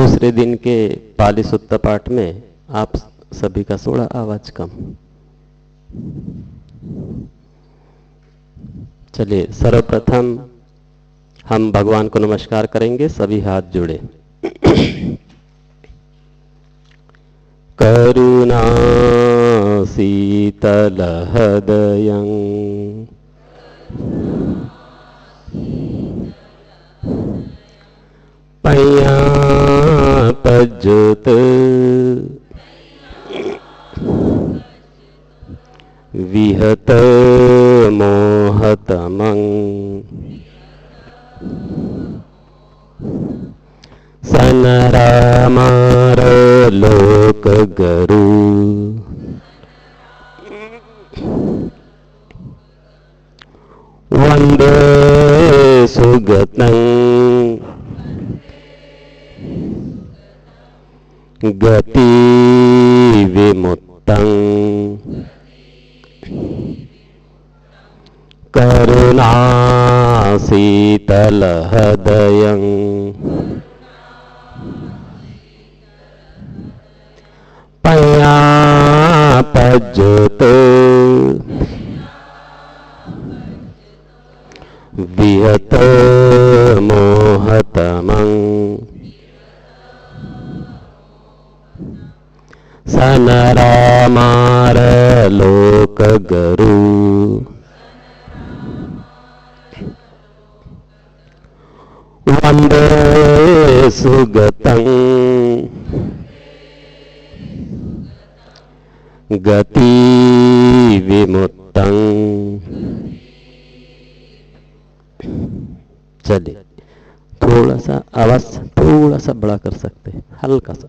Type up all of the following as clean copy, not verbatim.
दूसरे दिन के पाली सुत्ता पाठ में आप सभी का थोड़ा आवाज कम। चलिए, सर्वप्रथम हम भगवान को नमस्कार करेंगे, सभी हाथ जोड़े। करुणा शीतल हृदयं पया पज्जुत विहत मोहतमं सनरामार लोक गुरु वंदे सुगतं गति विमुक्तं करुणा शीतल हृदयं पया पज्जुत विहत मोहतमं सनरामार लोक गुरु वंदे सुगतं गति विमुक्तं। चलिए, थोड़ा सा आवाज थोड़ा सा बड़ा कर सकते हैं, हल्का सा।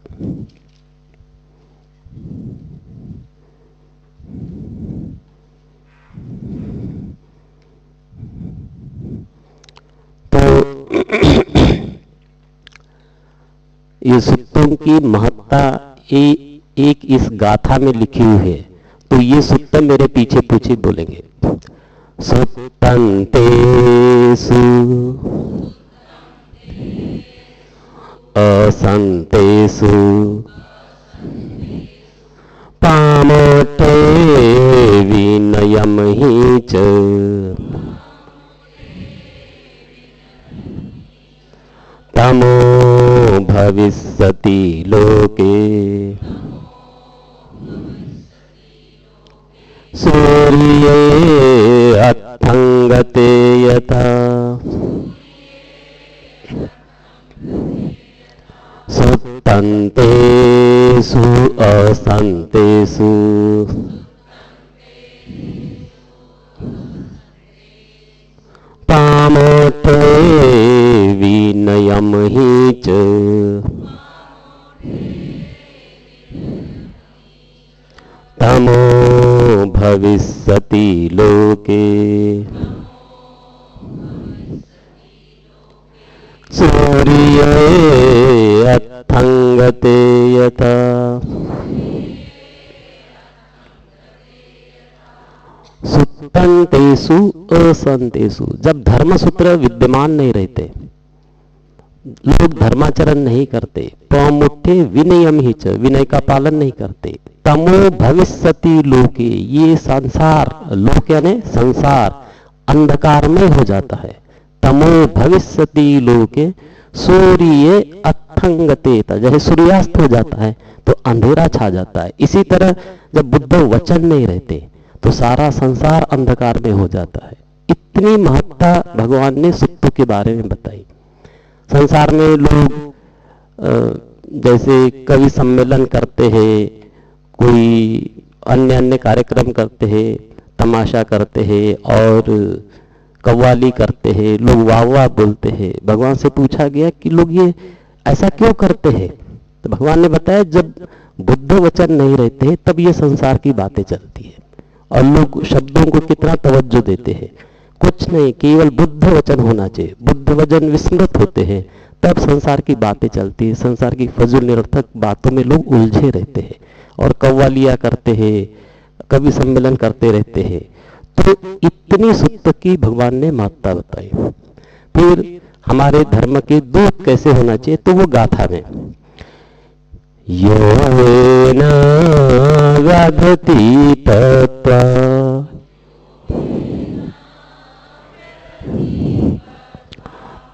तो ये सुक्तों की महत्ता एक इस गाथा में लिखी हुई है। तो ये सुक्त मेरे पीछे पीछे बोलेंगे। सुत्तन्तेषु असन्तेषु पामोटे विनयं हि च तमो भविष्यति लोके सूर्ये अत्थंगते यथा सुत्तन्तेषु असन्तेषु पामोटे विनयं हि च तमो भविष्यति लोके सूर्ये अत्थंगते यथा। सुत्तन्तेषु असन्तेषु, जब धर्मसूत्र विद्यमान नहीं रहते, लोग धर्माचरण नहीं करते, प्रमुखे विनयम ही च, विनय का पालन नहीं करते, तमो भविष्यति लोके, ये संसार, लोक यानी संसार अंधकारमय हो जाता है। तमो भविष्यति लोके सूर्य अत्थंगते, जैसे सूर्यास्त हो जाता है तो अंधेरा छा जाता है। इसी तरह जब बुद्ध वचन नहीं रहते तो सारा संसार अंधकार में हो जाता है। इतनी महत्ता भगवान ने सुक्तों के बारे में बताई। संसार में लोग जैसे कवि सम्मेलन करते हैं, कोई अन्य अन्य कार्यक्रम करते हैं, तमाशा करते हैं और कव्वाली करते हैं, लोग वाह वाह बोलते हैं। भगवान से पूछा गया कि लोग ये ऐसा क्यों करते हैं? तो भगवान ने बताया जब बुद्ध वचन नहीं रहते तब ये संसार की बातें चलती है और लोग शब्दों को कितना तवज्जो देते हैं। कुछ नहीं, केवल बुद्ध वचन होना चाहिए। बुद्ध वचन विस्मृत होते हैं तब संसार की बातें चलती है। संसार की फजूल निरर्थक बातों में लोग उलझे रहते हैं और कव्वालियां करते हैं, कवि सम्मेलन करते रहते हैं। तो इतनी सुक्त की भगवान ने महत्ता बताई। फिर हमारे धर्म के दूत कैसे होना चाहिए, तो वो गाथा में योगेन व्याधति तत्त्वा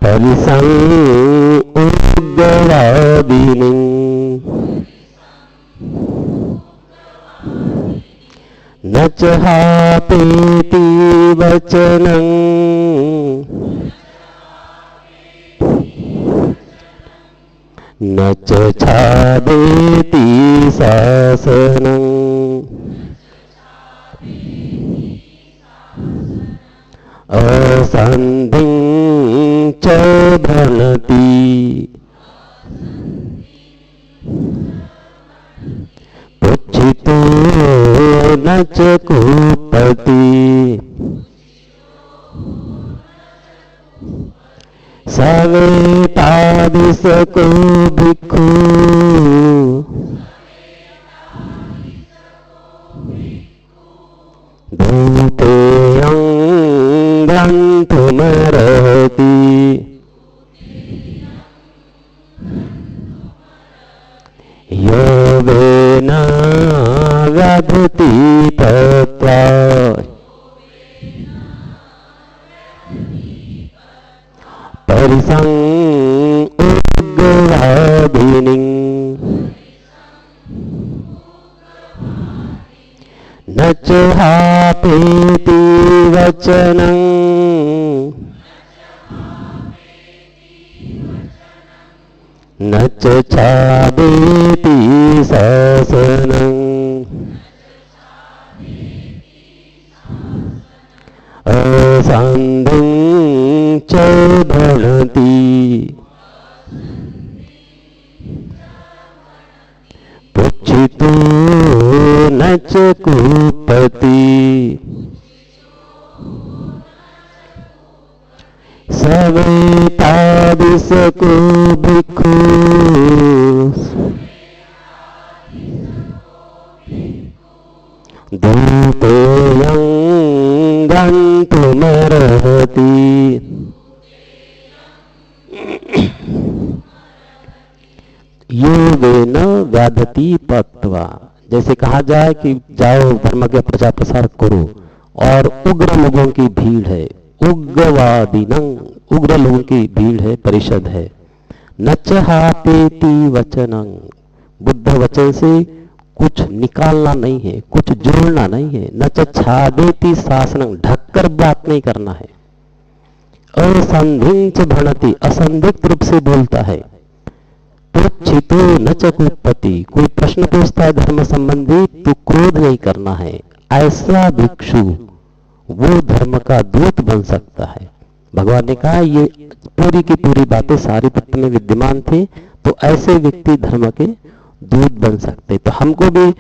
परिसंउग्रवादिनी न च हापेति वचनं न च छादेति शासनं असन्धिं च भ्रनति पुच्छितो न च कुपति सवेतादिशको भिक्खु धूतेयं ग्रन्थुमर्हति योगेन व्याधति तत्त्वा परिसंउग्रवादिनी न च हापेति वचनं न च छादेति शासनं असन्धिं च भ्रनति पुच्छितो न च कुपति सवेतादिशको भिक्खु धूतेयं गन्तुमर्हति योगेन व्याधति तत्त्वा। जैसे कहा जाए कि जाओ धर्म के प्रचार प्रसार करो, और उग्र लोगों की भीड़ है, उग्रवादिनं, उग्र लोगों की भीड़ है, परिषद है। न च हापेति वचनं, बुद्ध वचन से कुछ निकालना नहीं है, कुछ जोड़ना नहीं है। न च छादेति शासनं, ढककर बात नहीं करना है। असंधिं च भ्रनति, असंदिग्ध रूप से बोलता है। पुच्छितो न च कुपति, कोई प्रश्न पूछता है धर्म संबंधी तो क्रोध नहीं करना है। ऐसा भिक्षु वो धर्म का दूत बन सकता है। भगवान ने कहा ये पूरी की पूरी बातें सारिपुत्र में विद्यमान थे, तो ऐसे व्यक्ति धर्म के दूत बन सकते। तो हमको भी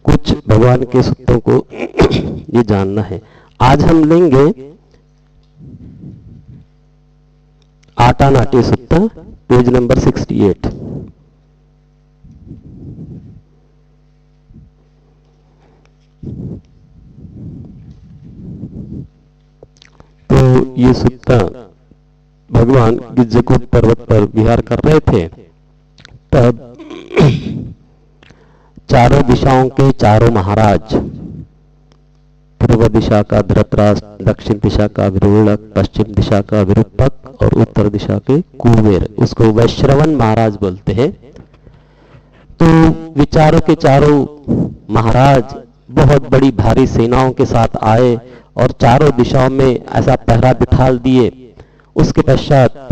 कुछ भगवान के सूत्रों को ये जानना है। आज हम लेंगे आटानाटी सूत्र, पेज नंबर 68। तो ये सूत्र भगवान गिज्जकूट पर्वत पर विहार कर रहे थे, तब चारों दिशाओं के चारों महाराज, पूर्व दिशा का धृतराष्ट्र, दक्षिण दिशा का विरूलक, पश्चिम दिशा का विरूपक और उत्तर दिशा के कुबेर, उसको वैश्रवण महाराज बोलते हैं। तो विचारों के चारों महाराज बहुत बड़ी भारी सेनाओं के साथ आए और चारों दिशाओं में ऐसा पहरा बिठाल दिए। उसके पश्चात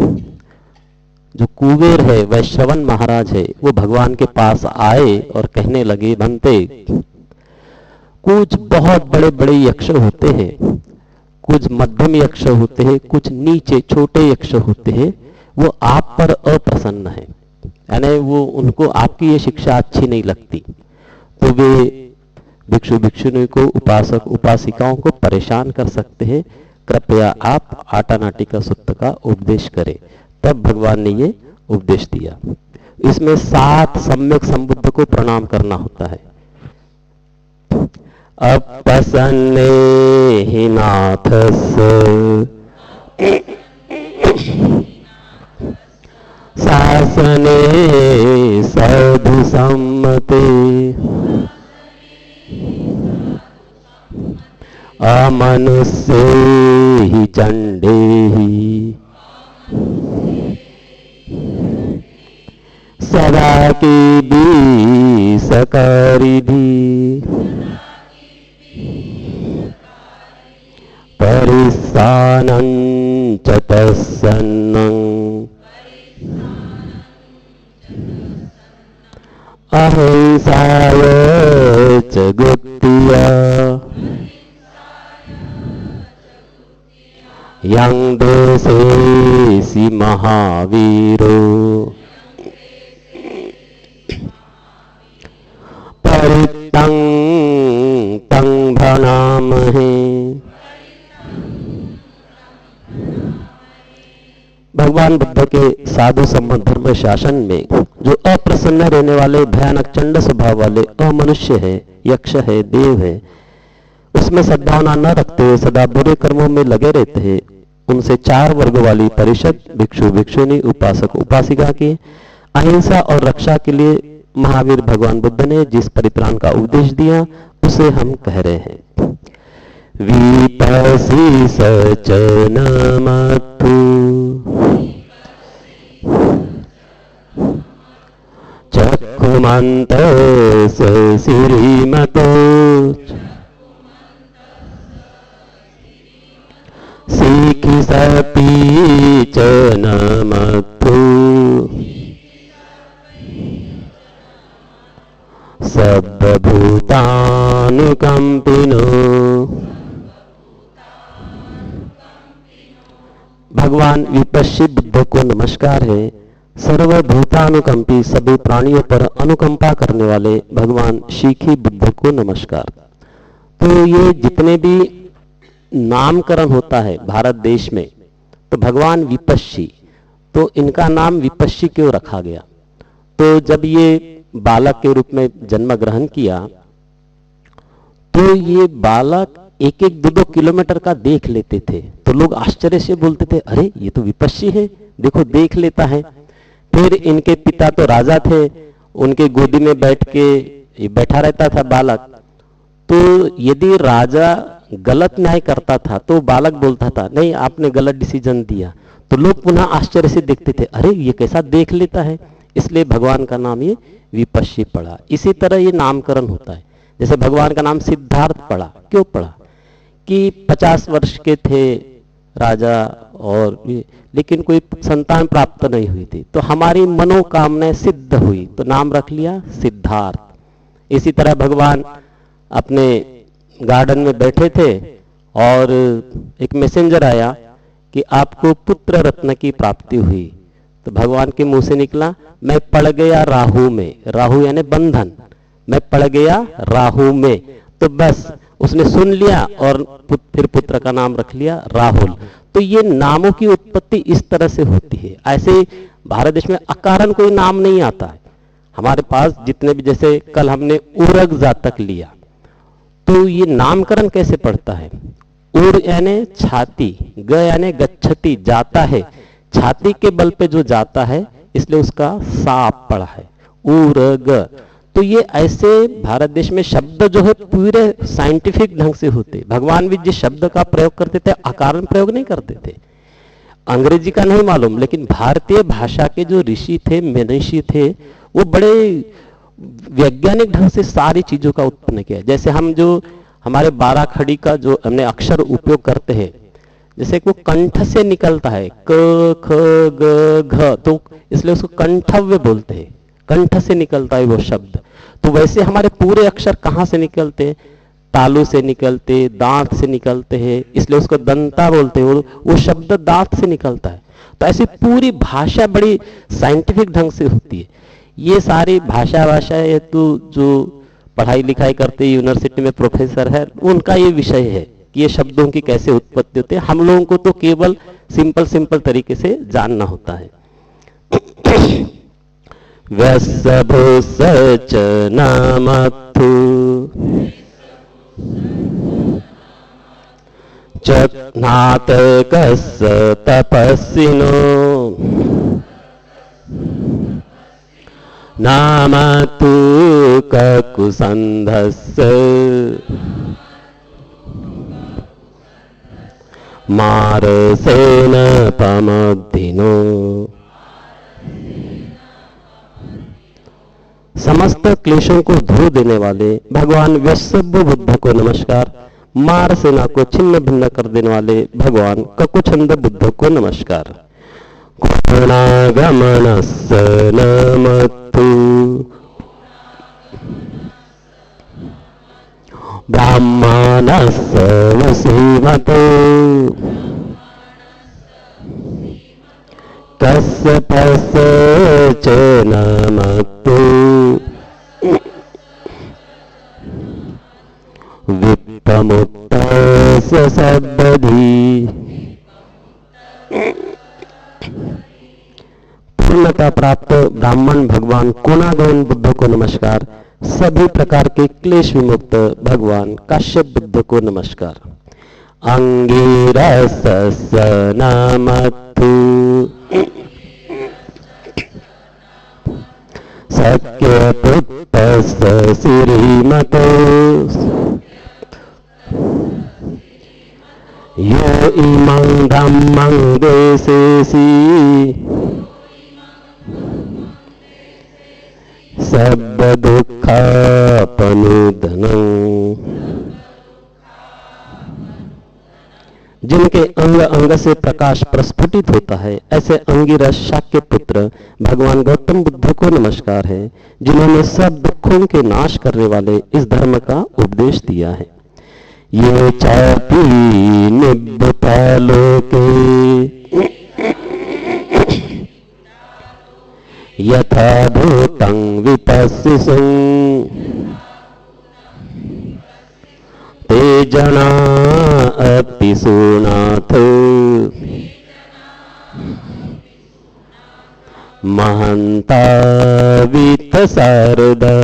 जो कुबेर है, वैश्रवण महाराज है, वो भगवान के पास आए और कहने लगे, बनते कुछ बहुत बड़े बड़े यक्ष होते हैं, कुछ मध्यम यक्ष होते हैं, कुछ नीचे छोटे यक्ष होते हैं, वो आप पर अप्रसन्न है, यानी वो उनको आपकी ये शिक्षा अच्छी नहीं लगती। तो वे भिक्षु भिक्षुणी को, उपासक उपासिकाओं को परेशान कर सकते हैं। कृपया आप आटानाटी का सूत्र का उपदेश करें। तब भगवान ने ये उपदेश दिया। इसमें 7 सम्यक संबुद्ध को प्रणाम करना होता है। अपसन्ने हि नाथस्य शास्त्रज्ञानोपदेशे आसने साधु सम्मते अमनुष्ये हि चंडे हि सदा की भी सकारिधि परिस्सानं च तत्सन्नं अहिंसाय च गुत्तिया यं देशेऽसि महावीरो परितं तं भनामहे। भगवान बुद्ध के साधु सम्मत धर्म शासन में जो अप्रसन्न रहने वाले भयानक चंड स्वभाव वाले अमनुष्य है, यक्ष है, देव है, उसमें सद्भावना न रखते हुए सदा बुरे कर्मों में लगे रहते हैं, उनसे 4 वर्ग वाली परिषद भिक्षु भिक्षुनी उपासक उपासिका की अहिंसा और रक्षा के लिए महावीर भगवान बुद्ध ने जिस परित्राण का उपदेश दिया उसे हम कह रहे हैं। विपसी सचनमत्तु चक्षुमन्त श्रीमतो सीखि सपी च नमत्तु सर्वभूतानुकंपिनो। भगवान विपश्ची बुद्ध को नमस्कार है। सर्वभूतानुकंपी सभी प्राणियों पर अनुकंपा करने वाले भगवान शीखी बुद्ध को नमस्कार। तो ये जितने भी नामकरण होता है भारत देश में, तो भगवान विपश्ची, तो इनका नाम विपश्ची क्यों रखा गया? तो जब ये बालक के रूप में जन्म ग्रहण किया तो ये बालक 1-2 किलोमीटर का देख लेते थे, तो लोग आश्चर्य से बोलते थे, अरे ये तो विपश्ची है, देखो देख लेता है। फिर इनके पिता तो राजा थे, उनके गोदी में बैठ के ये बैठा रहता था बालक, तो यदि राजा गलत न्याय करता था तो बालक बोलता था नहीं आपने गलत डिसीजन दिया, तो लोग पुनः आश्चर्य से देखते थे, अरे ये कैसा देख लेता है, इसलिए भगवान का नाम ये विपश्ची पड़ा। इसी तरह ये नामकरण होता है। जैसे भगवान का नाम सिद्धार्थ पड़ा, क्यों पड़ा? कि 50 वर्ष के थे राजा और लेकिन कोई संतान प्राप्त नहीं हुई थी, तो हमारी मनोकामना सिद्ध हुई तो नाम रख लिया सिद्धार्थ। इसी तरह भगवान अपने गार्डन में बैठे थे और एक मैसेंजर आया कि आपको पुत्र रत्न की प्राप्ति हुई, तो भगवान के मुंह से निकला मैं पड़ गया राहु में, राहु यानी बंधन, मैं पड़ गया राहु में, तो बस उसने सुन लिया और फिर पुत्र का नाम रख लिया राहुल। तो ये नामों की उत्पत्ति इस तरह से होती है। ऐसे भारत देश में अकारण कोई नाम नहीं आता है। हमारे पास जितने भी, जैसे कल हमने उरग जातक लिया, तो ये नामकरण कैसे पड़ता है? उर यानी छाती, ग यानी गच्छति, जाता है, छाती के बल पे जो जाता है इसलिए उसका साप पड़ा है उरग। तो ये ऐसे भारत देश में शब्द जो है पूरे साइंटिफिक ढंग से होते। भगवान भी जिस शब्द का प्रयोग करते थे अकारण प्रयोग नहीं करते थे। अंग्रेजी का नहीं मालूम, लेकिन भारतीय भाषा के जो ऋषि थे, मनीषी थे, वो बड़े वैज्ञानिक ढंग से सारी चीजों का उत्पन्न किया। जैसे हम जो हमारे 12 खड़ी का जो हमने अक्षर उपयोग करते हैं, जैसे वो कंठ से निकलता है क ख ग घ, तो इसलिए उसको कंठव्य बोलते हैं, कंठ से निकलता है वो शब्द। तो वैसे हमारे पूरे अक्षर कहाँ से निकलते हैं? तालू से निकलते, दांत से निकलते हैं, इसलिए उसको दंता बोलते हैं, वो शब्द दांत से निकलता है। तो ऐसी पूरी भाषा बड़ी साइंटिफिक ढंग से होती है। ये सारी भाषा तो जो पढ़ाई लिखाई करते यूनिवर्सिटी में प्रोफेसर है, उनका ये विषय है कि ये शब्दों की कैसे उत्पत्ति होती है। हम लोगों को तो केवल सिंपल तरीके से जानना होता है। व्यसभो सच नामथु चनातकस्य तपस्विनो नाम तु ककुसन्धस्य मारसेन पमद्धिनो। समस्त क्लेशों को धो देने वाले भगवान वैश्यव बुद्ध को नमस्कार। मार सेना को छिन्न भिन्न कर देने वाले भगवान ककुछंद बुद्ध को नमस्कार। गुणागमनस्य नमस्तु ब्राह्मणस्य वसीमतो कश्यपस्य च नमस्तु वित्तमुक्तस्य सद्बुद्धि। पूर्णता प्राप्त ब्राह्मण भगवान कोणागमन बुद्ध को नमस्कार। सभी प्रकार के क्लेश विमुक्त भगवान काश्यप बुद्ध को नमस्कार। अंगिरसस्य नमस्तु सत्यपुत्रस्य श्रीमतो यो इमं धम्मं देशेसि सर्वदुःखापनुदनं। जिनके अंग अंग से प्रकाश प्रस्फुटित होता है, ऐसे अंगिरस शाक्य पुत्र भगवान गौतम बुद्ध को नमस्कार है, जिन्होंने सब दुखों के नाश करने वाले इस धर्म का उपदेश दिया है। ये चापी निभृता लोके यथा भूतं विपश्यसुं ते जना अपि सुनाथ महंता वित्तसारदा।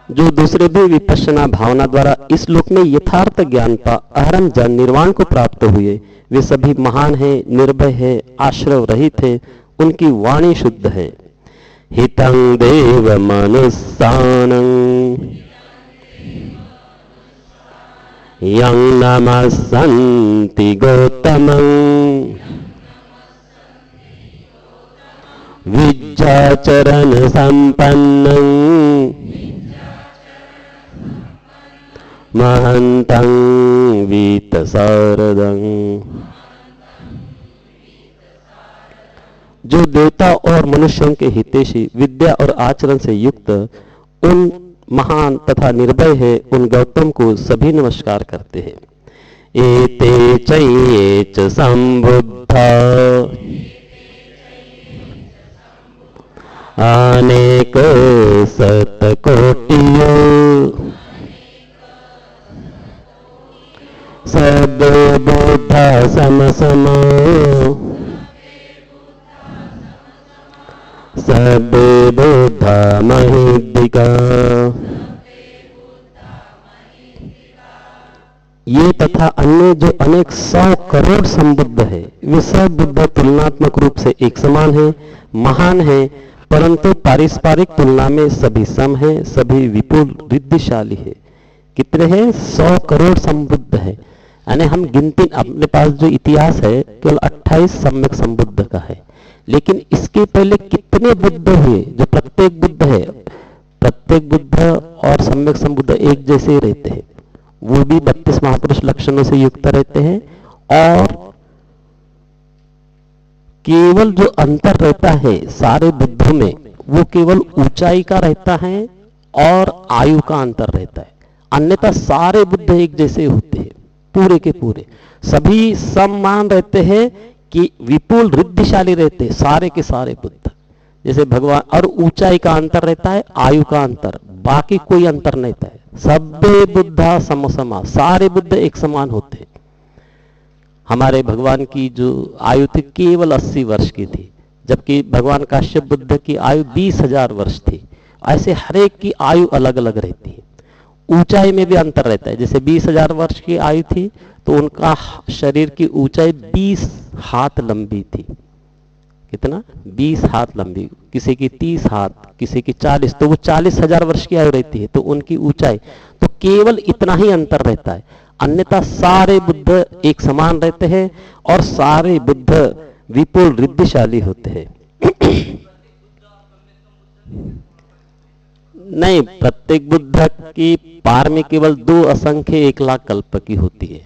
जो दूसरे भी विपश्यना भावना द्वारा इस लोक में यथार्थ ज्ञान पा अहरम जन निर्वाण को प्राप्त हुए, वे सभी महान है, निर्भय है, आश्रव रहित है, उनकी वाणी शुद्ध है। हितं देव मनुस्सानं यं नमस्सन्ति गौतमं विद्याचरण संपन्नं महन्तं वीतसारदं। जो देवता और मनुष्यों के हितैषी, विद्या और आचरण से युक्त, उन महान तथा निर्भय है, उन गौतम को सभी नमस्कार करते हैं। एते चये च संबुद्धा अनेक शतकोटियो सर्वे बुद्धा समसमो सर्वे बुद्धा महीदिका। ये तथा अन्य जो अनेक 100 करोड़ संबुद्ध है, वे सब बुद्ध तुलनात्मक रूप से एक समान है, महान है, परंतु पारस्परिक तुलना में सभी सम है, सभी विपुल रिद्धिशाली है। कितने हैं? 100 करोड़ संबुद्ध है। यानी हम गिनती, अपने पास जो इतिहास है केवल 28 सम्यक संबुद्ध का है, लेकिन इसके पहले कितने बुद्ध हुए? जो प्रत्येक बुद्ध है, प्रत्येक बुद्ध और सम्यक संबुद्ध एक जैसे ही रहते हैं, वो भी 32 महापुरुष लक्षणों से युक्त रहते हैं, और केवल जो अंतर रहता है सारे बुद्धों में, वो केवल ऊंचाई का रहता है और आयु का अंतर रहता है। अन्यथा सारे बुद्ध एक जैसे होते हैं, पूरे के पूरे सभी समान रहते हैं कि विपुल रिद्धिशाली रहते हैं सारे के सारे बुद्ध। जैसे भगवान, और ऊंचाई का अंतर रहता है, आयु का अंतर, बाकी कोई अंतर नहीं रहता है। सभ्य बुद्धा समसमा, सारे बुद्ध एक समान होते हैं। हमारे भगवान की जो आयु थी केवल 80 वर्ष की थी, जबकि भगवान काश्यप बुद्ध की आयु 20,000 वर्ष थी। ऐसे हरेक की आयु अलग अलग रहती है। ऊंचाई में भी अंतर रहता है। जैसे 20,000 वर्ष की आयु थी तो उनका शरीर की ऊंचाई 20 हाथ लंबी थी, कितना 20 हाथ लंबी, किसी की 30 हाथ, किसी की 40, तो वो 40,000 वर्ष की आयु रहती है। तो उनकी ऊंचाई तो केवल इतना ही अंतर रहता है, अन्यथा सारे बुद्ध एक समान रहते हैं और सारे बुद्ध विपुल रिद्धिशाली होते हैं। नहीं, प्रत्येक बुद्ध की पार में केवल 2 असंख्य 1 लाख कल्प की होती है,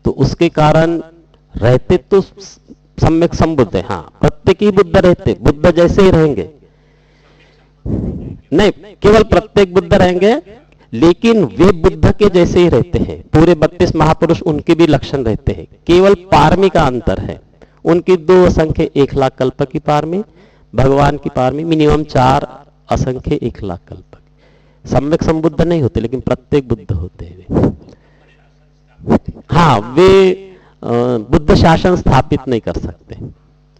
तो उसके कारण रहते तो सम्यक संबुद्ध है। हाँ, प्रत्येक ही बुद्ध रहते, बुद्ध जैसे ही रहेंगे, नहीं केवल प्रत्येक बुद्ध रहेंगे, लेकिन वे बुद्ध के जैसे ही रहते हैं। पूरे 32 महापुरुष उनके भी लक्षण रहते हैं, केवल पारमी का अंतर है। उनकी 2 असंख्य 1 लाख कल्प की पारमी, भगवान की पारमी मिनिमम 4 असंख्य 1 लाख कल्प। सम्यक संबुद्ध नहीं होते, लेकिन प्रत्येक बुद्ध होते हैं। हाँ, वे बुद्ध शासन स्थापित नहीं कर सकते,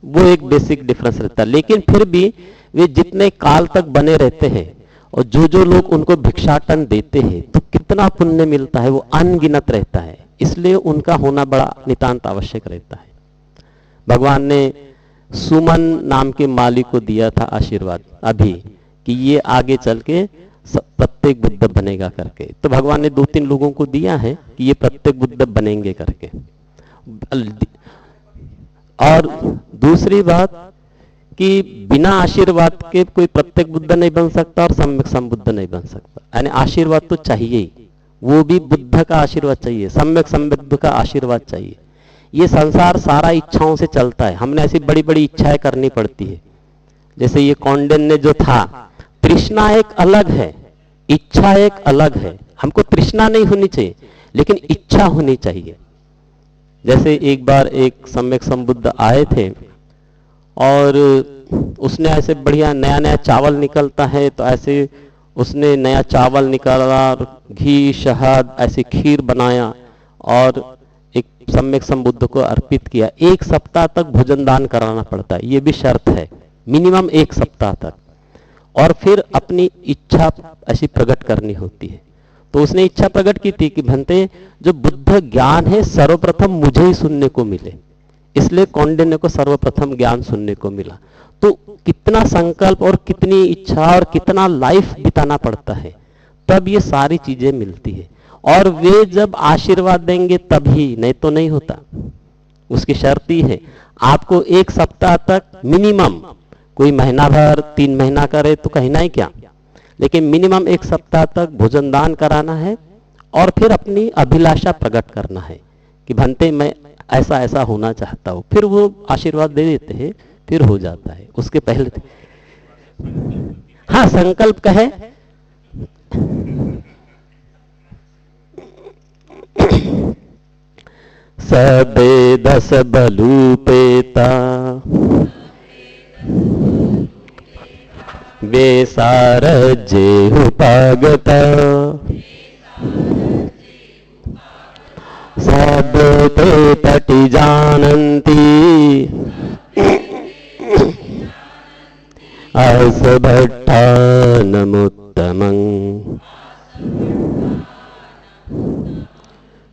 वो एक बेसिक डिफरेंस रहता है। लेकिन फिर भी वे जितने काल तक बने रहते हैं और जो जो लोग उनको भिक्षाटन देते हैं, तो कितना पुण्य मिलता है वो अनगिनत रहता है। इसलिए उनका होना बड़ा नितांत आवश्यक रहता है। भगवान ने सुमन नाम के माली को दिया था आशीर्वाद अभी कि ये आगे चल के प्रत्येक बुद्ध बनेगा करके, तो भगवान ने 2-3 लोगों को दिया है कि ये प्रत्येक बुद्ध बनेंगे करके। और दूसरी बात कि बिना आशीर्वाद के कोई प्रत्येक बुद्ध नहीं बन सकता और सम्यक संबुद्ध नहीं बन सकता। यानी आशीर्वाद तो चाहिए ही, वो भी बुद्ध का आशीर्वाद चाहिए, सम्यक संबुद्ध का आशीर्वाद चाहिए। ये संसार सारा इच्छाओं से चलता है, हमने ऐसी बड़ी बड़ी इच्छाएं करनी पड़ती है। जैसे ये कौंडिन्य जो था, तृष्णा एक अलग है, इच्छा एक अलग है। हमको तृष्णा नहीं होनी चाहिए, लेकिन इच्छा होनी चाहिए। जैसे एक बार एक सम्यक संबुद्ध आए थे और उसने ऐसे बढ़िया नया नया चावल निकलता है, तो ऐसे उसने नया चावल निकाला, घी शहद ऐसी खीर बनाया और एक सम्यक संबुद्ध को अर्पित किया। 1 सप्ताह तक भोजन दान कराना पड़ता है, ये भी शर्त है, मिनिमम 1 सप्ताह तक। और फिर अपनी इच्छा ऐसी प्रकट करनी होती है। तो उसने इच्छा प्रकट की थी कि भंते जो बुद्ध ज्ञान है सर्वप्रथम मुझे ही सुनने को मिले, इसलिए कौंडिन्य को सर्वप्रथम ज्ञान सुनने को मिला। तो कितना संकल्प और कितनी इच्छा और कितना लाइफ बिताना पड़ता है, तब ये सारी चीजें मिलती है। और वे जब आशीर्वाद देंगे तभी, नहीं तो नहीं होता। उसकी शर्त ही है, आपको 1 सप्ताह तक मिनिमम, कोई महीना भर 3 महीना करे तो कहना ही क्या, लेकिन मिनिमम 1 सप्ताह तक भोजन दान कराना है और फिर अपनी अभिलाषा प्रकट करना है कि भंते मैं ऐसा ऐसा होना चाहता हूं। फिर वो आशीर्वाद दे देते हैं, फिर हो जाता है। उसके पहले हाँ, संकल्प का है। सबे 10 बलूपेता वे सारजेहु पागता सब ते तटि जानन्ति असभट्टानमुत्तमं।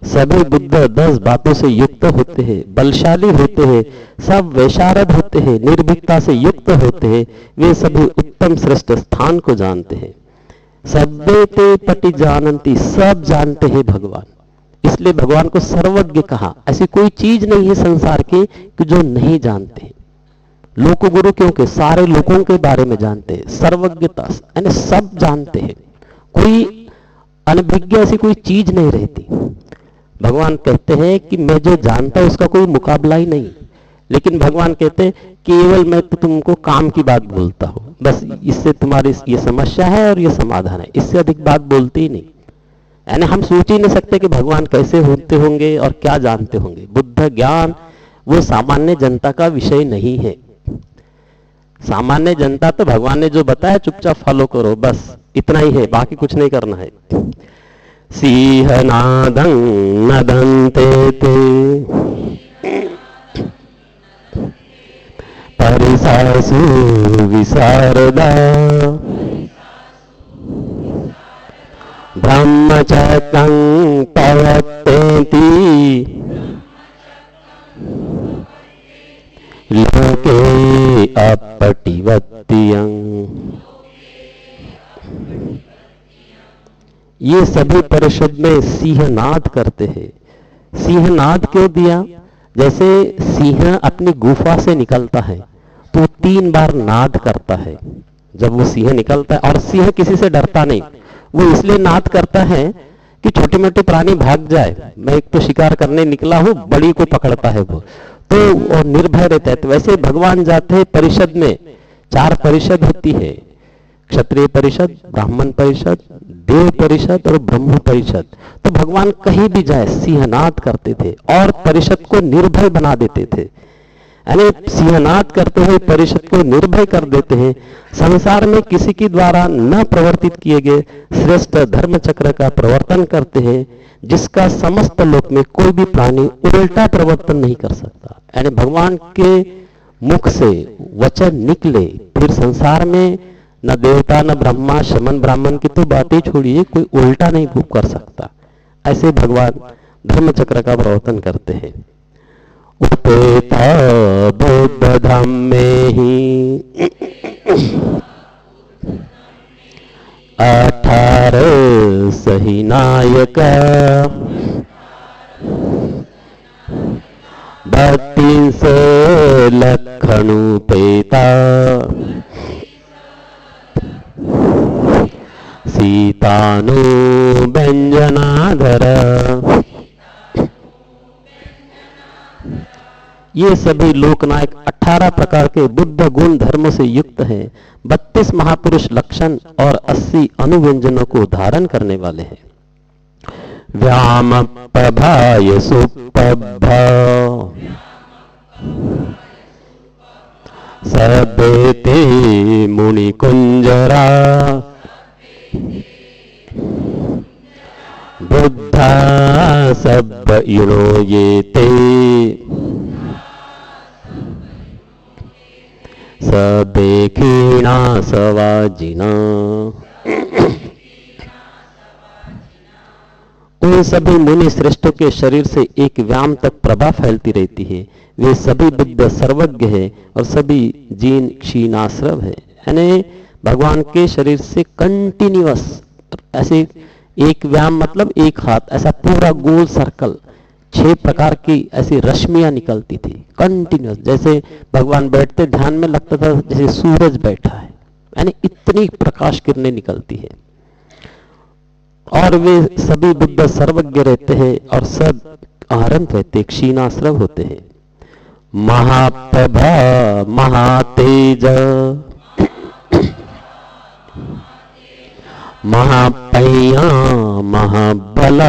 सभी बुद्ध 10 बातों से युक्त होते हैं, बलशाली होते हैं, सब वैशारद होते हैं, निर्भीकता से युक्त होते हैं, वे सभी उत्तम श्रेष्ठ स्थान को जानते हैं। सब्बे ते पटि जानन्ति, सब जानते हैं भगवान, इसलिए भगवान को सर्वज्ञ कहा। ऐसी कोई चीज नहीं है संसार की कि जो नहीं जानते। लोक गुरु क्योंकि सारे लोगों के बारे में जानते हैं, सर्वज्ञता यानी सब जानते हैं, कोई अनभिज्ञ ऐसी कोई चीज नहीं रहती। भगवान कहते हैं कि मैं जो जानता हूं उसका कोई मुकाबला ही नहीं, लेकिन भगवान कहते हैं केवल मैं तो तुमको काम की बात बोलता हूं, बस इससे तुम्हारी ये समस्या है और ये समाधान है, इससे अधिक बात बोलते ही नहीं। यानी हम सोच ही नहीं सकते कि भगवान कैसे होते होंगे और क्या जानते होंगे। बुद्ध ज्ञान वो सामान्य जनता का विषय नहीं है। सामान्य जनता तो भगवान ने जो बताया चुपचाप फॉलो करो, बस इतना ही है, बाकी कुछ नहीं करना है। सिंहनादं नदन्ते ते परिसासु विशारदा ब्रह्मचक्रं प्रवर्तेति लोके अपटिवत्यं। ये सभी परिषद में सिंहनाद करते हैं। सिंहनाद क्यों दिया? जैसे सिंह अपनी गुफा से निकलता है तो 3 बार नाद करता है। जब वो सिंह निकलता है, और सिंह किसी से डरता नहीं, वो इसलिए नाद करता है कि छोटे मोटे प्राणी भाग जाए। मैं एक तो शिकार करने निकला हूं, बड़ी को पकड़ता है वो, तो वो निर्भय रहता है। तो वैसे भगवान जाते हैं परिषद में। 4 परिषद होती है, क्षत्रिय परिषद, ब्राह्मण परिषद, देव परिषद और ब्रह्म परिषद। तो भगवान कहीं भी जाए सिंहनाद करते थे और परिषद को निर्भय बना देते थे। यानी सिंहनाद करते हुए परिषद को निर्भय कर देते हैं। संसार में किसी के द्वारा न प्रवर्तित किए गए श्रेष्ठ धर्म चक्र का प्रवर्तन करते हैं, जिसका समस्त लोक में कोई भी प्राणी उल्टा प्रवर्तन नहीं कर सकता। यानी भगवान के मुख से वचन निकले, फिर संसार में न देवता न ब्रह्मा शमन ब्राह्मण की तो बातें छोड़िए, कोई उल्टा नहीं कर सकता। ऐसे भगवान धर्म चक्र का प्रवर्तन करते हैं। उपेता बुद्ध धाम में ही 18 सही नायक 32 लखणु पेता सीतानु व्यंजनाधर। ये सभी लोकनायक 18 प्रकार के बुद्ध गुण धर्म से युक्त हैं। 32 महापुरुष लक्षण और 80 अनुव्यंजनों को धारण करने वाले हैं। व्याम प्रभाय सुप्रभ सबेते मुनि कुंजरा बुद्धा सब इनो ये ते सबे खीणा सवाजिना। उन सभी मुनि श्रेष्ठों के शरीर से एक व्याम तक प्रभा फैलती रहती है। वे सभी बुद्ध सर्वज्ञ है और सभी जीन क्षीणाश्रव है। यानी भगवान के शरीर से कंटिन्यूअस ऐसे एक व्याम मतलब एक हाथ, ऐसा पूरा गोल सर्कल 6 प्रकार की ऐसी रश्मियां निकलती थी कंटिन्यूअस। जैसे भगवान बैठते ध्यान में लगता था जैसे सूरज बैठा है, यानी इतनी प्रकाश किरणें निकलती है। और वे सभी बुद्ध सर्वज्ञ रहते हैं और सब आरंभ रहते, क्षीणाश्रव होते हैं। महाप्रभा महातेज महापैया महाबल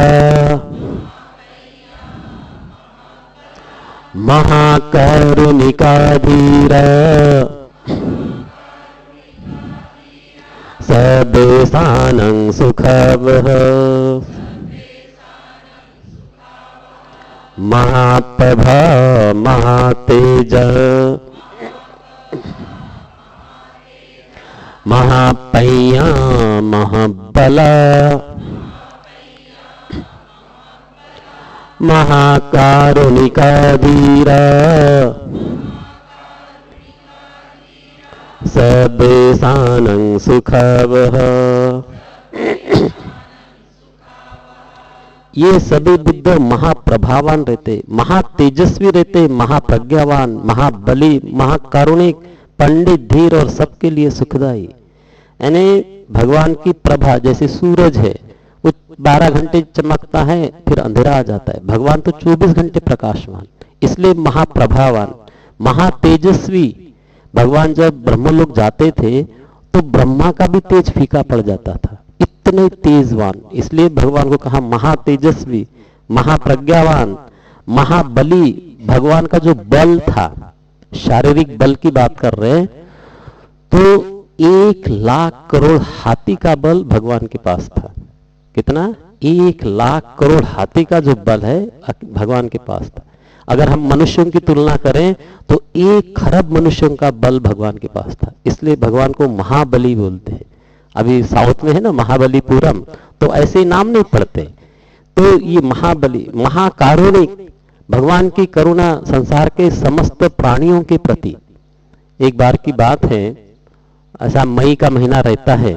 महाकरुणिका धीर सदेशानं सुखवः महाप्रभा महातेज महापैया महाबल महाकारुणिका धीर सबेशानं सुखवः। ये सभी बुद्ध महाप्रभावान रहते, महातेजस्वी रहते, महाप्रज्ञावान, महाबली, महाकारुणिक, पंडित, धीर और सबके लिए सुखदायी। यानी भगवान की प्रभा जैसे सूरज है, वो 12 घंटे चमकता है फिर अंधेरा आ जाता है। भगवान तो 24 घंटे प्रकाशवान, इसलिए महाप्रभावान, महातेजस्वी। भगवान जब ब्रह्मलोक जाते थे तो ब्रह्मा का भी तेज फीका पड़ जाता था, इतने तेजवान। इसलिए भगवान को कहा महातेजस्वी, महाप्रज्ञावान, महाबली। भगवान का जो बल था, शारीरिक बल की बात कर रहे हैं, तो 1 लाख करोड़ हाथी का बल भगवान के पास था। कितना? 1 लाख करोड़ हाथी का जो बल है भगवान के पास था। अगर हम मनुष्यों की तुलना करें तो 1 खरब मनुष्यों का बल भगवान के पास था। इसलिए भगवान को महाबली बोलते हैं। अभी साउथ में है ना महाबलीपुरम, तो ऐसे नाम नहीं पड़ते। तो ये महाबली, महाकारुणिक, भगवान की करुणा संसार के समस्त प्राणियों के प्रति एक बार की बात है, ऐसा मई का महीना रहता है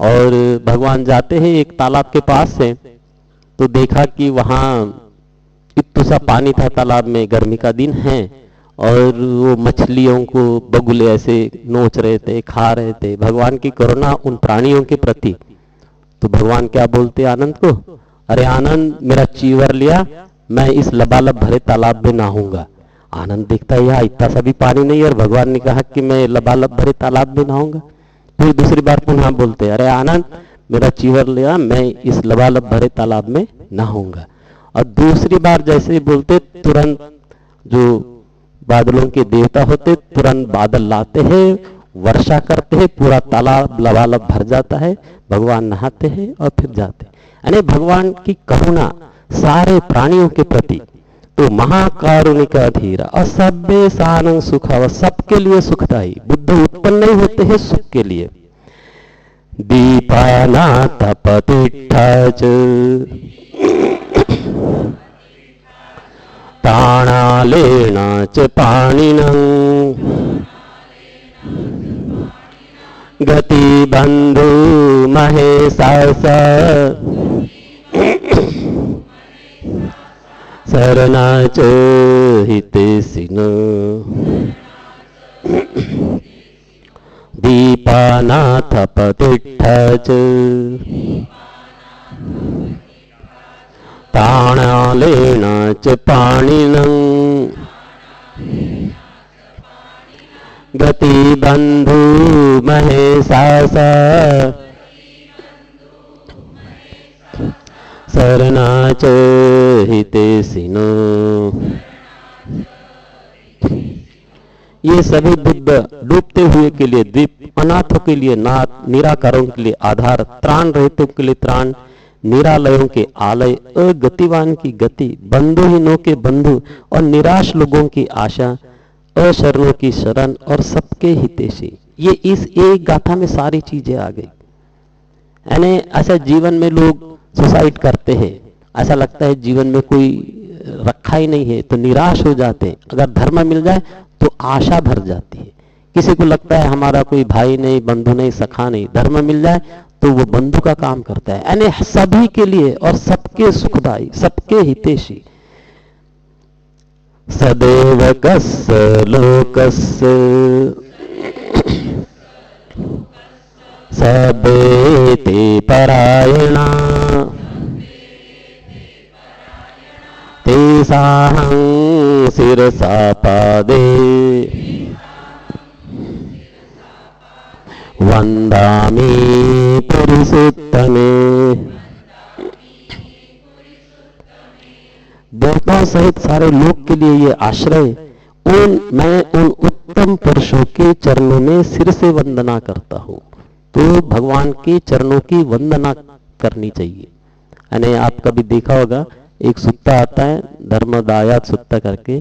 और भगवान जाते हैं एक तालाब के पास से, तो देखा कि वहां इतना सा पानी था तालाब में, गर्मी का दिन है, और वो मछलियों को बगुले ऐसे नोच रहे थे, खा रहे थे। भगवान की करुणा उन प्राणियों के प्रति। तो भगवान क्या बोलते आनंद को, अरे आनंद मेरा चीवर लिया, मैं इस लबालब भरे तालाब में नहाऊंगा। आनंद देखता है यहाँ इतना सा भी पानी नहीं है और भगवान ने कहा कि मैं लबालब भरे तालाब में नहाऊंगा। फिर दूसरी बार पुनः बोलते, अरे आनंद मेरा चीवर लिया, मैं इस लबालब भरे तालाब में नहाऊंगा। और दूसरी बार जैसे ही बोलते, तुरंत जो बादलों के देवता होते तुरंत बादल लाते हैं, वर्षा करते हैं, पूरा तालाब लबालब भर जाता है, भगवान नहाते हैं और फिर जाते हैं। यानी भगवान की करुणा सारे प्राणियों के प्रति। तो महाकारुणिक धीरा असभ्य सानंद सुख, सबके लिए सुखदायी। बुद्ध उत्पन्न नहीं होते हैं सुख के लिए। दीपाना तपतिष्ठ ताणालेन च पाणिनं गति बंधु महेशास शरणा च हितेशिन दीपानाथ प्रतिष्ठ ताणालेन च पाणिनं गति बंधु महेशास शरणा च हितेशिनो। ये सभी बुद्ध डूबते हुए के लिए द्वीप, अनाथों के लिए नाथ, निराकारों के लिए आधार, त्राण रहितों के लिए त्राण, निरालयों के आलय, अगतिवान की गति, बंधुहीनों के बंधु और निराश लोगों की आशा, अशरणों की शरण और सबके हितेशी। ये इस एक गाथा में सारी चीजें आ गई। यानी ऐसा जीवन में लोग सुसाइड करते हैं, ऐसा लगता है जीवन में कोई रखा ही नहीं है, तो निराश हो जाते हैं। अगर धर्म मिल जाए तो आशा भर जाती है। किसी को लगता है हमारा कोई भाई नहीं, बंधु नहीं, सखा नहीं, धर्म मिल जाए तो वो बंधु का काम करता है। यानी सभी के लिए और सबके सुखदाई, सबके हितेशी। सदैव कस्य लोकस्य सबेते परायणा तेषां शिरसा पादे वन्दामि पुरुषोत्तमे। देवताओं सहित सारे लोक के लिए ये आश्रय, मैं उन उत्तम पुरुषों के चरणों में सिर से वंदना करता हूं। तो भगवान के चरणों की वंदना करनी चाहिए। यानी आप कभी देखा होगा, एक सुत्ता आता है, धर्मदायात सुत्ता करके,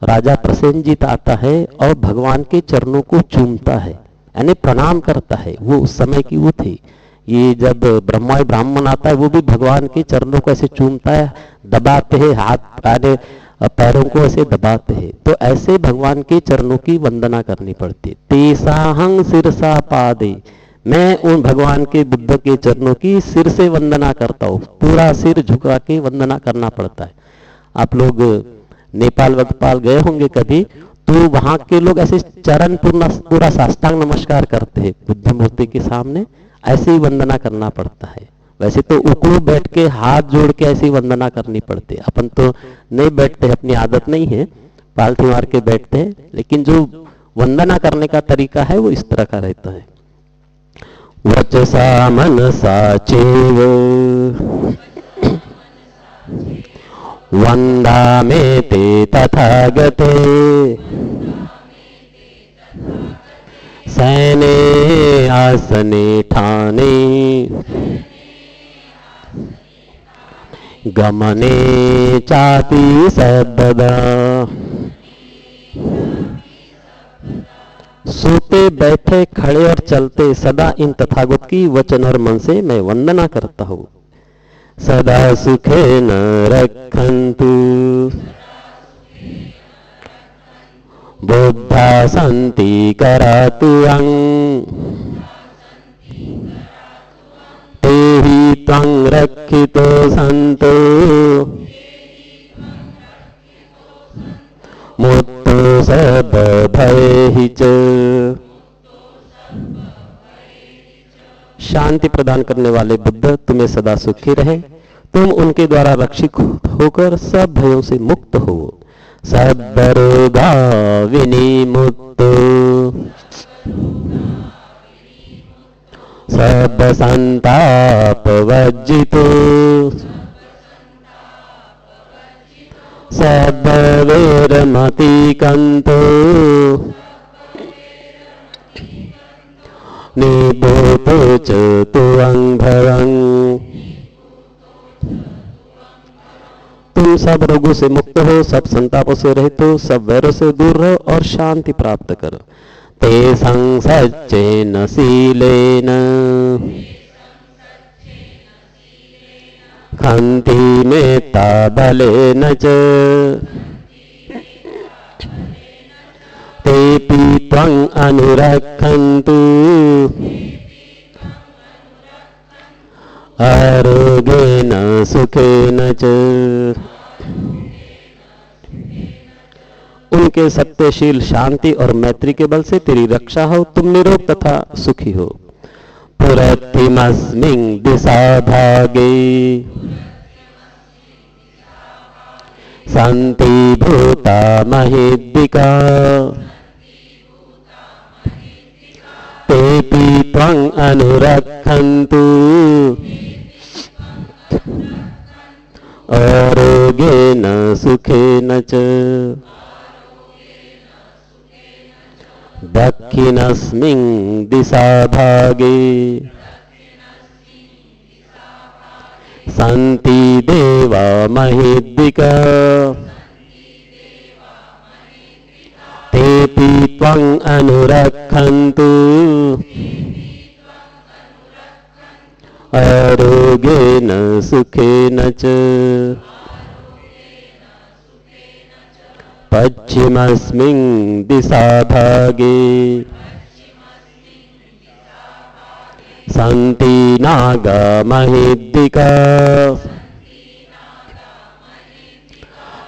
राजा प्रसेनजीत आता है और भगवान के चरणों को चूमता है, यानी प्रणाम करता है। वो उस समय की वो थी। ये जब ब्रह्मा ब्राह्मण आता है वो भी भगवान के चरणों को ऐसे चूमता है, दबाते हैं, हाथ पैरों को ऐसे दबाते हैं। तो ऐसे भगवान के चरणों की वंदना करनी पड़ती है। तेसाहं सिरसा पादे, मैं उन भगवान के बुद्ध के चरणों की सिर से वंदना करता हूँ। पूरा सिर झुका के वंदना करना पड़ता है। आप लोग नेपाल वगपाल गए होंगे कभी, तो वहां के लोग ऐसे चरण पूरा साष्टांग नमस्कार करते हैं बुद्ध मूर्ति के सामने, ऐसे ही वंदना करना पड़ता है। वैसे तो उकड़ू बैठ के हाथ जोड़ के ऐसी वंदना करनी पड़ती है। अपन तो नहीं बैठते, अपनी आदत नहीं है, पालथी मार के बैठते हैं, लेकिन जो वंदना करने का तरीका है वो इस तरह का रहता है। वचसा मनसा चैव वन्दामे ते तथागते सैने आसने ठाने गमने चापि सर्वदा। सोते बैठे खड़े और चलते सदा इन तथागत की वचन और मन से मैं वंदना करता हूँ। सदा सुखे न रखन्तु बुद्धा सन्ति करातुअं ते हि त्वं रक्षितो सन्तो मुक्तो सर्वभयैः च। शांति प्रदान करने वाले बुद्ध तुम्हें सदा सुखी रहे, तुम उनके द्वारा रक्षित होकर सब भयों से मुक्त हो। सर्वरोगा विनिमुक्तो सर्व संताप वर्जितो सर्वैर्मतिकन्तो निबोधो च तुअं भवं। तुम सब रोगों से मुक्त हो, सब संतापों से रहित हो, सब वैरों से दूर रहो और शांति प्राप्त करो। ते संसच्चेन शीलेन खन्ति मेत्ता बलेन च तेऽपि त्वं अनुरक्षन्तु आरोग्येन सुखेन च। उनके सत्यशील शांति और मैत्री के बल से तेरी रक्षा हो, तुम निरोग तथा सुखी हो। पुरतिमस्मिन् दिशा भागे सन्ति भूता महेद्दिका तेऽपि त्वं अनुरक्षन्तु आरोग्येन सुखेन च। दक्षिणस्मिन् दिशा भागे सन्ति देवा महेद्दिका तेऽपि त्वं अनुरक्षन्तु आरोग्येन सुखेन च। पश्चिमस्मिन् दिशा भागे सन्ति नागा महेद्दिका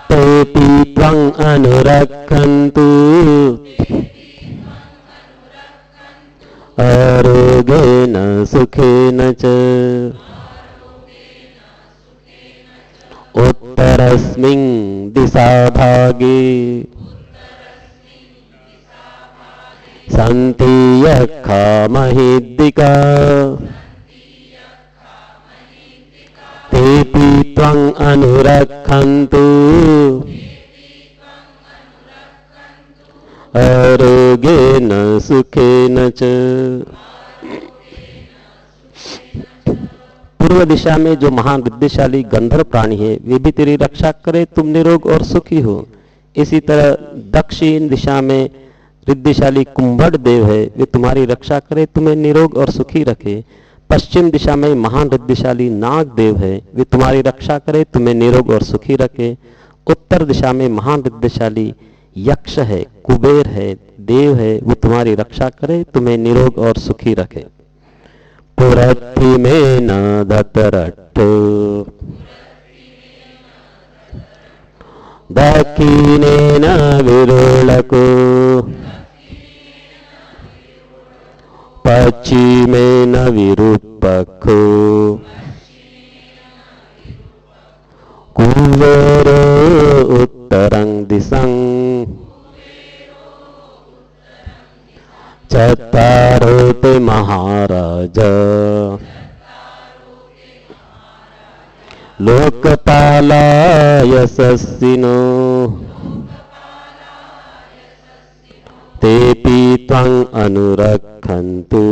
तेऽपि त्वं अनुरक्षन्तु आरोग्येन सुखेन च। उत्तरस्मिन् दिशा भागे सन्ति यक्षा महेद्दिका तेऽपि त्वं अनुरक्षन्तु आरोग्येन सुखेन च। पूर्व दिशा में जो महान विद्याशाली गंधर्व प्राणी है वे भी तेरी रक्षा करे, तुम निरोग और सुखी हो। इसी तरह दक्षिण दिशा में रिद्धिशाली कुंभड़ देव है, वे तुम्हारी रक्षा करे, तुम्हें निरोग और सुखी रखे। पश्चिम दिशा में महान रिद्धिशाली नाग देव है, वे तुम्हारी रक्षा करे, तुम्हें निरोग और सुखी रखे। उत्तर दिशा में महान रिद्धिशाली यक्ष है, कुबेर है, देव है, वो तुम्हारी रक्षा करे, तुम्हें निरोग और सुखी रखे। पुरत्ति में न दतरट्ठ दक्षिणे न विरोलको पश्चिमे न विरूपको कुबेरो उत्तरं दिशं चत्वारो ते महाराज लोकपाला यशस्विनो तेऽपि त्वं अनुरक्षन्तु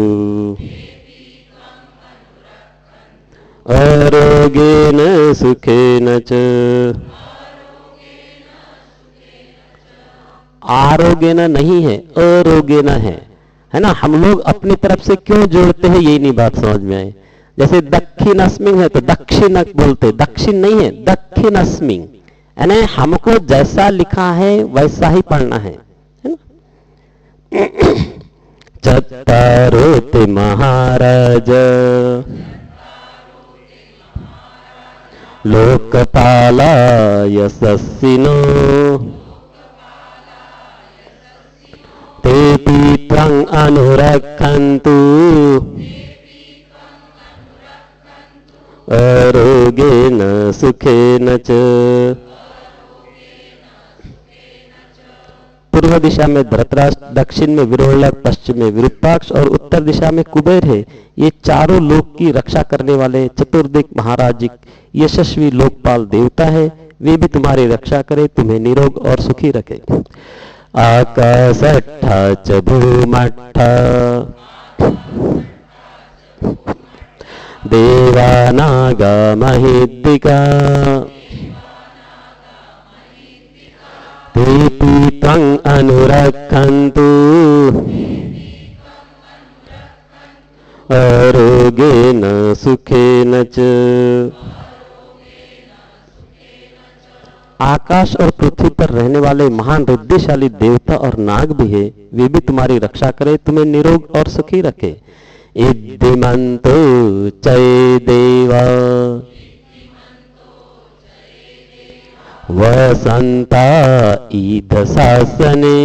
आरोग्येन सुखेन च। आरोग्येन नहीं है, आरोग्येन है ना। हम लोग अपनी तरफ से क्यों जोड़ते हैं, यही नहीं बात समझ में आई। जैसे दक्षिणस्मिन है तो दक्षिण बोलते, दक्षिण नहीं है, दक्षिणस्मिन, यानी हमको जैसा लिखा है वैसा ही पढ़ना है ना। चत्तारोति महाराज लोकपाला यशस्विनो तेऽपि त्वं अनुरक्षन्तु आरोग्येन सुखेन च। पूर्व दिशा में धृतराष्ट्र, दक्षिण में विरोचन, पश्चिम में विरूपाक्ष और उत्तर दिशा में कुबेर है। ये चारों लोक की रक्षा करने वाले चतुर्दिक महाराजिक यशस्वी लोकपाल देवता है। वे भी तुम्हारी रक्षा करे, तुम्हें निरोग और सुखी रखे। आकाशट्ठ च भूमट्ठ देवानागा महेद्दिका तेऽपि त्वं अनुरक्षन्तु आरोग्येन सुखेन च। आकाश और पृथ्वी पर रहने वाले महान रुद्धिशाली देवता और नाग भी है। वे भी तुम्हारी रक्षा करे, तुम्हें निरोग और सुखी रखे। इद्धिमन्तो चये देवा वसन्ता ईदशासने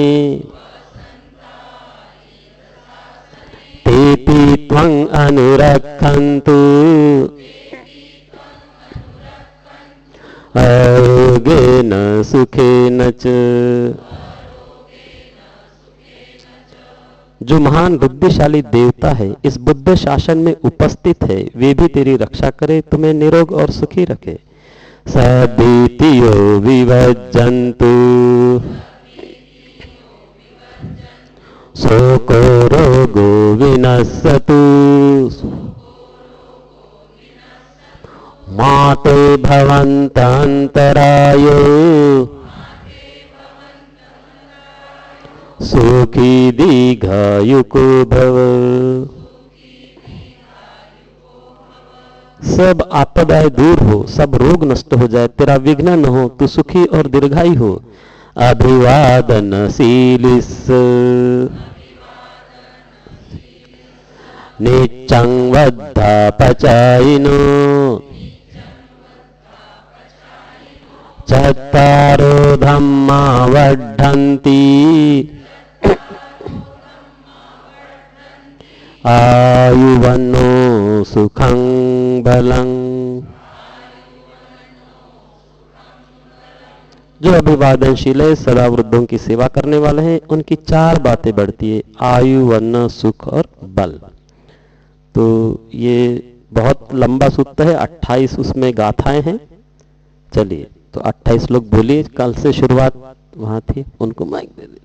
तेऽपि त्वं अनुरक्षन्तु आरोग्येन सुखेन च। जो महान बुद्धिशाली देवता है इस बुद्ध शासन में उपस्थित है, वे भी तेरी रक्षा करे, तुम्हें निरोग और सुखी रखे। सदीतियो विभज्जन्तु शोको रोगो विनश्यतु माते भवन्तन्तरायो सुखी दीर्घायुको भव। सब आपदाएं दूर हो, सब रोग नष्ट हो जाए, तेरा विघ्न न हो, तू सुखी और दीर्घायु हो। अभिवादनशीलिस् नित्यं वद्धापचायिनो चत्तारो धम्मा वर्धन्ति आयुवन्नो सुखं बलं। जो अभिवादनशील है, सदा वृद्धों की सेवा करने वाले हैं, उनकी चार बातें बढ़ती है, आयु, वर्ण, सुख और बल। तो ये बहुत लंबा सूत्र है, 28 उसमें गाथाएं हैं। चलिए तो 28 लोग बोलिए, कल से शुरुआत वहां थी, उनको माइक दे दीजिए।